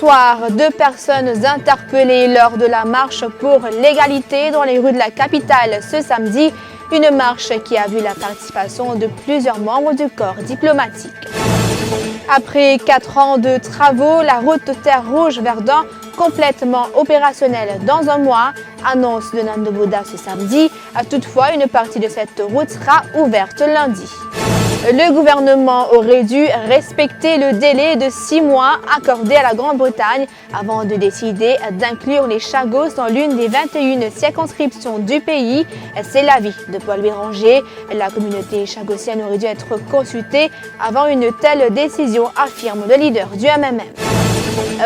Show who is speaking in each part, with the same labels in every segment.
Speaker 1: soir, 2 personnes interpellées lors de la marche pour l'égalité dans les rues de la capitale ce samedi. Une marche qui a vu la participation de plusieurs membres du corps diplomatique. Après 4 ans de travaux, la route Terre-Rouge-Verdun complètement opérationnelle dans un mois, annonce de Nando Boda ce samedi. Toutefois, une partie de cette route sera ouverte lundi. Le gouvernement aurait dû respecter le délai de 6 mois accordé à la Grande-Bretagne avant de décider d'inclure les Chagos dans l'une des 21 circonscriptions du pays. C'est l'avis de Paul Béranger. La communauté chagossienne aurait dû être consultée avant une telle décision, affirme le leader du MMM.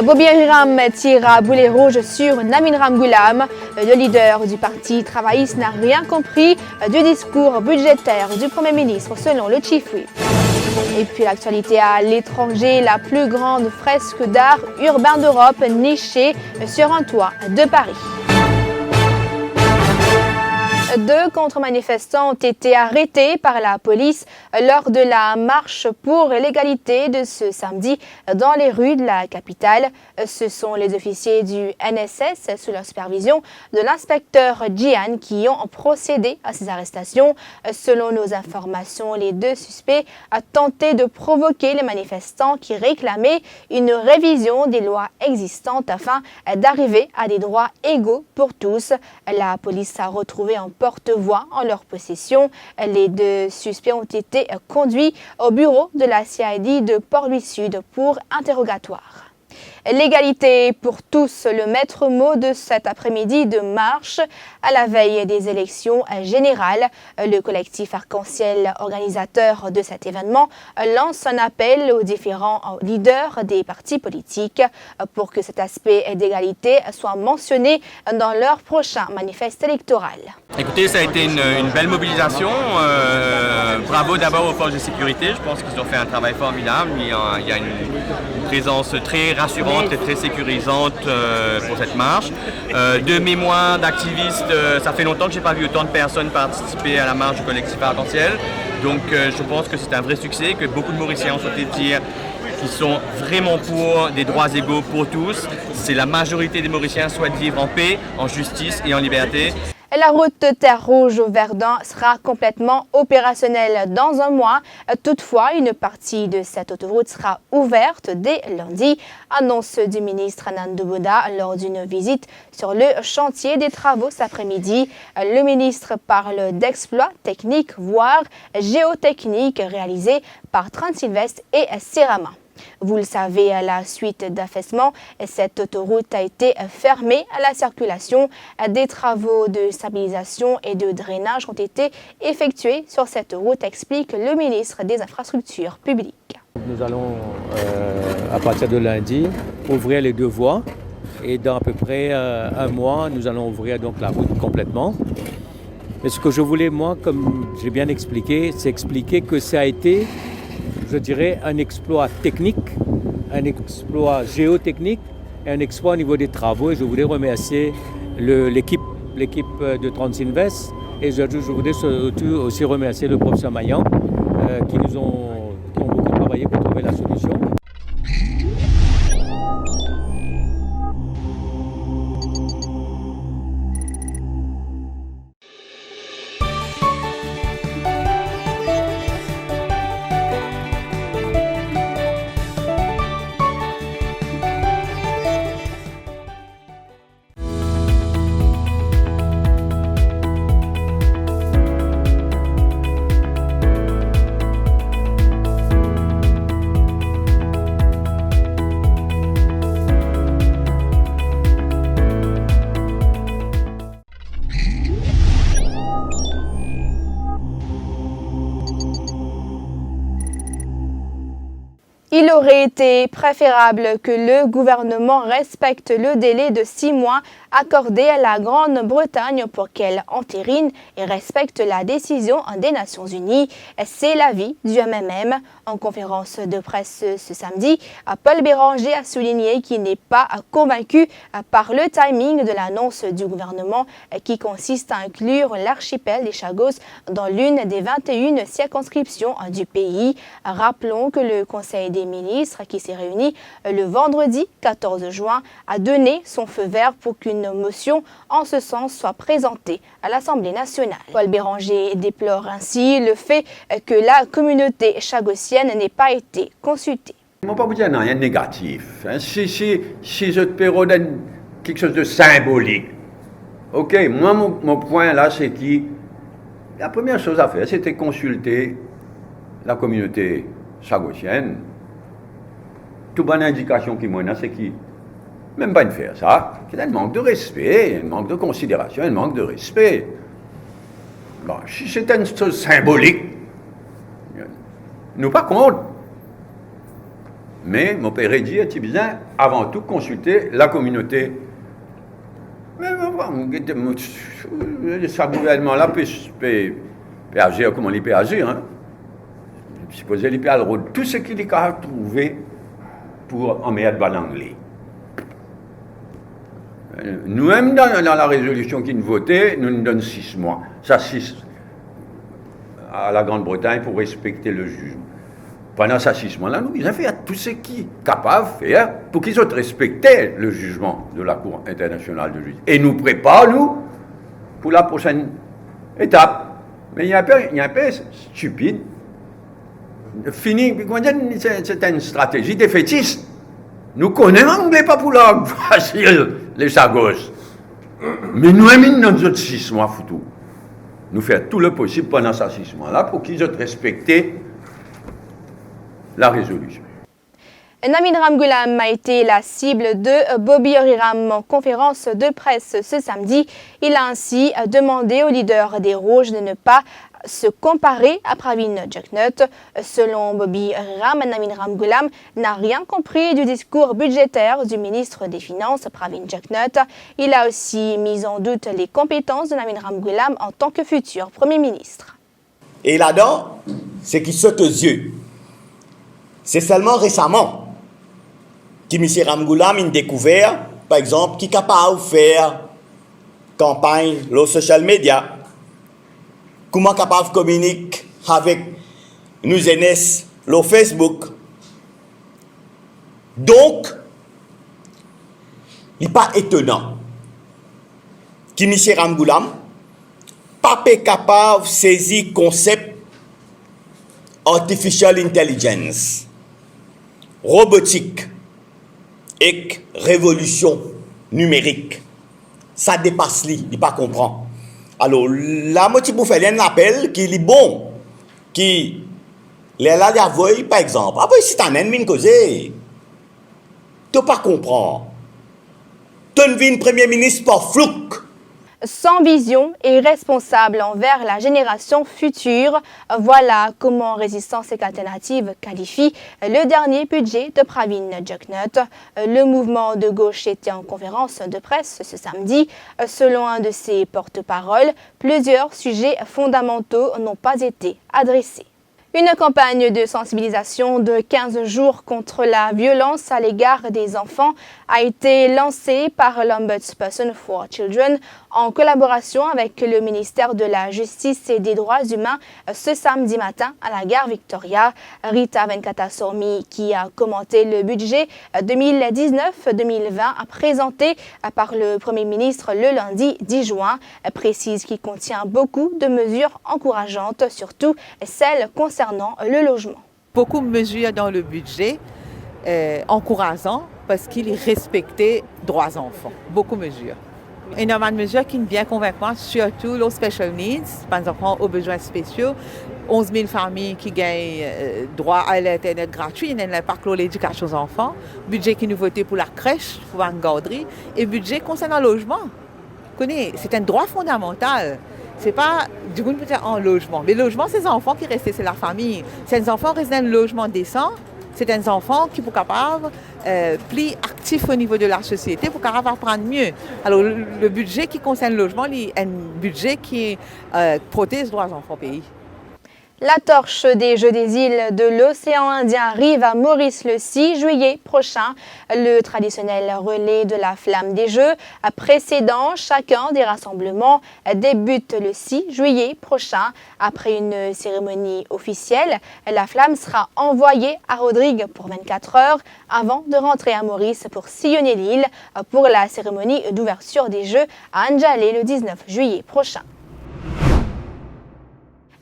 Speaker 1: Bobby Ram tire à boulet rouge sur Namin Ramgoolam. Le leader du parti travailliste n'a rien compris du discours budgétaire du Premier ministre selon le Chief Whip. Et puis l'actualité à l'étranger, la plus grande fresque d'art urbain d'Europe nichée sur un toit de Paris. 2 contre-manifestants ont été arrêtés par la police lors de la marche pour l'égalité de ce samedi dans les rues de la capitale. Ce sont les officiers du NSS sous la supervision de l'inspecteur Jian qui ont procédé à ces arrestations. Selon nos informations, les 2 suspects ont tenté de provoquer les manifestants qui réclamaient une révision des lois existantes afin d'arriver à des droits égaux pour tous. La police a retrouvé un porte-voix en leur possession. Les 2 suspects ont été conduits au bureau de la CID de Port-Louis Sud pour interrogatoire. L'égalité pour tous, le maître mot de cet après-midi de marche à la veille des élections générales. Le collectif Arc-en-Ciel, organisateur de cet événement, lance un appel aux différents leaders des partis politiques pour que cet aspect d'égalité soit mentionné dans leur prochain manifeste électoral.
Speaker 2: Écoutez, ça a été une belle mobilisation. Bravo d'abord aux forces de sécurité. Je pense qu'ils ont fait un travail formidable. Il y a une présence très rassurante et très sécurisante pour cette marche. De mémoire d'activistes, ça fait longtemps que je n'ai pas vu autant de personnes participer à la marche du collectif Arc-en-Ciel. Donc je pense que c'est un vrai succès, que beaucoup de Mauriciens ont souhaité dire qu'ils sont vraiment pour des droits égaux pour tous. C'est la majorité des Mauriciens souhaitent vivre en paix, en justice et en liberté.
Speaker 1: La route Terre-Rouge-Verdun sera complètement opérationnelle dans un mois. Toutefois, une partie de cette autoroute sera ouverte dès lundi, annonce du ministre Nando Boda lors d'une visite sur le chantier des travaux cet après-midi. Le ministre parle d'exploits techniques, voire géotechniques réalisés par Transilvest et Serama. Vous le savez, à la suite d'affaissement, cette autoroute a été fermée à la circulation. Des travaux de stabilisation et de drainage ont été effectués sur cette route, explique le ministre des Infrastructures publiques.
Speaker 3: Nous allons, à partir de lundi, ouvrir les 2 voies et dans à peu près un mois, nous allons ouvrir donc la route complètement. Mais ce que je voulais, moi, comme j'ai bien expliqué, c'est expliquer que ça a été, je dirais, un exploit technique, un exploit géotechnique et un exploit au niveau des travaux. Et je voudrais remercier l'équipe de Transinvest et je voudrais surtout aussi remercier le professeur Maillan qui ont beaucoup travaillé pour trouver la solution.
Speaker 1: Il aurait été préférable que le gouvernement respecte le délai de 6 mois accordé à la Grande-Bretagne pour qu'elle entérine et respecte la décision des Nations Unies. C'est l'avis du MMM. En conférence de presse ce samedi, Paul Béranger a souligné qu'il n'est pas convaincu par le timing de l'annonce du gouvernement qui consiste à inclure l'archipel des Chagos dans l'une des 21 circonscriptions du pays. Rappelons que le Conseil des ministres, qui s'est réuni le vendredi 14 juin, a donné son feu vert pour qu'une motion en ce sens soit présentée à l'Assemblée nationale. Paul Béranger déplore ainsi le fait que la communauté chagossienne n'ait pas été consultée.
Speaker 4: Je ne vais pas vous dire rien de négatif. Si je peux redonner quelque chose de symbolique, ok, moi mon point là c'est que la première chose à faire c'était consulter la communauté chagossienne. Toute bonne indication qui m'en a, c'est qu'il même pas de faire ça. Il y a un manque de respect, un manque de considération, un manque de respect. Bon, si c'est une chose symbolique, nous pas contre. Mais mon père a dit, tu as besoin avant tout consulter la communauté. Mais ce gouvernement-là peut agir comme il peut agir. Hein. Supposé qu'il peut avoir tout ce qu'il a trouvé pour en mettre dans l'anglais. Nous-mêmes, dans la résolution qui nous votait, nous donnons 6 mois. Ça, 6 à la Grande-Bretagne pour respecter le jugement. Pendant ces 6 mois-là, nous avons fait tout ce qui est capable de faire pour qu'ils soient respectés le jugement de la Cour internationale de justice. Et nous préparons, nous, pour la prochaine étape. Mais il y a un peu stupide. Fini, c'est une stratégie défaitiste. Nous connaissons l'anglais pas pour la facile, les Chagos. Mais nous aimons dans nos 6 mois, foutu. Nous faisons tout le possible pendant ces 6 mois-là pour qu'ils aient respecté la résolution.
Speaker 1: Namin Ramgoolam a été la cible de Bobby Oriram en conférence de presse ce samedi. Il a ainsi demandé au leader des Rouges de ne pas se comparer à Pravin Jugnauth. Selon Bobby Oriram, Namin Ramgoolam n'a rien compris du discours budgétaire du ministre des Finances, Pravin Jugnauth. Il a aussi mis en doute les compétences de Namin Ramgoolam en tant que futur Premier ministre.
Speaker 5: Et là-dedans, ce qui saute aux yeux, c'est seulement récemment que M. Ramgoolam a découvert, par exemple, qu'il est capable de faire campagne sur social media, comment capable de communiquer avec nos jeunesses sur Facebook. Donc, il n'est pas étonnant que M. Ramgoolam pas capable de saisir le concept artificial intelligence, robotique et révolution numérique. Ça dépasse lui, il ne pas comprend. Alors, la moitié pour faire un appel qui est bon, qui les là d'avoyer par exemple. Ah oui, si tu as un ennemi causé, tu ne pas comprendre. Tu ne premier ministre par flouk.
Speaker 1: Sans vision et responsable envers la génération future, voilà comment Résistance et Alternative qualifie le dernier budget de Pravin Jugnauth. Le mouvement de gauche était en conférence de presse ce samedi. Selon un de ses porte-paroles, plusieurs sujets fondamentaux n'ont pas été adressés. Une campagne de sensibilisation de 15 jours contre la violence à l'égard des enfants a été lancée par l'Ombudsperson for Children en collaboration avec le ministère de la Justice et des Droits humains ce samedi matin à la gare Victoria. Rita Venkatasormi, qui a commenté le budget 2019-2020 présenté par le Premier ministre le lundi 10 juin, précise qu'il contient beaucoup de mesures encourageantes, surtout celles concernant le logement.
Speaker 6: Beaucoup de mesures dans le budget encourageantes parce qu'il respectait droits enfants. Beaucoup de mesures. Énormément de mesures qui me bien convaincant, surtout les special needs, par exemple aux besoins spéciaux. 11 000 familles qui gagnent droit à l'Internet gratuit, il y a l'impact de l'éducation aux enfants, budget qui nous votait pour la crèche, pour la garderie, et budget concernant le logement. C'est un droit fondamental. Ce n'est pas du coup peut-être en logement. Mais le logement, c'est les enfants qui restent, c'est la famille. Si les enfants restent dans un logement décent, C'est un enfant qui est capable plus actif au niveau de la société pour capable apprendre mieux. Alors le budget qui concerne le logement est un budget qui protège les droits des enfants au pays.
Speaker 1: La torche des Jeux des îles de l'océan Indien arrive à Maurice le 6 juillet prochain. Le traditionnel relais de la flamme des Jeux précédant chacun des rassemblements débute le 6 juillet prochain. Après une cérémonie officielle, la flamme sera envoyée à Rodrigue pour 24 heures avant de rentrer à Maurice pour sillonner l'île pour la cérémonie d'ouverture des Jeux à Anjalay le 19 juillet prochain.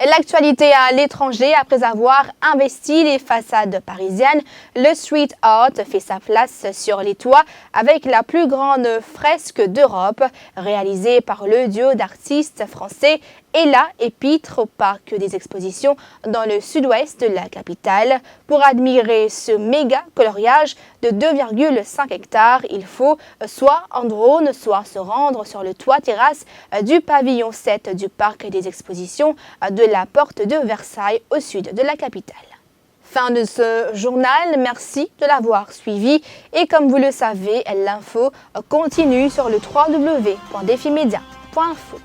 Speaker 1: L'actualité à l'étranger, après avoir investi les façades parisiennes, le street art fait sa place sur les toits avec la plus grande fresque d'Europe, réalisée par le duo d'artistes français Ella et Pitre au parc des expositions dans le sud-ouest de la capitale. Pour admirer ce méga coloriage de 2,5 hectares, il faut soit en drone, soit se rendre sur le toit-terrasse du pavillon 7 du parc des expositions de la porte de Versailles au sud de la capitale. Fin de ce journal, merci de l'avoir suivi et comme vous le savez, l'info continue sur le www.defimedia.info.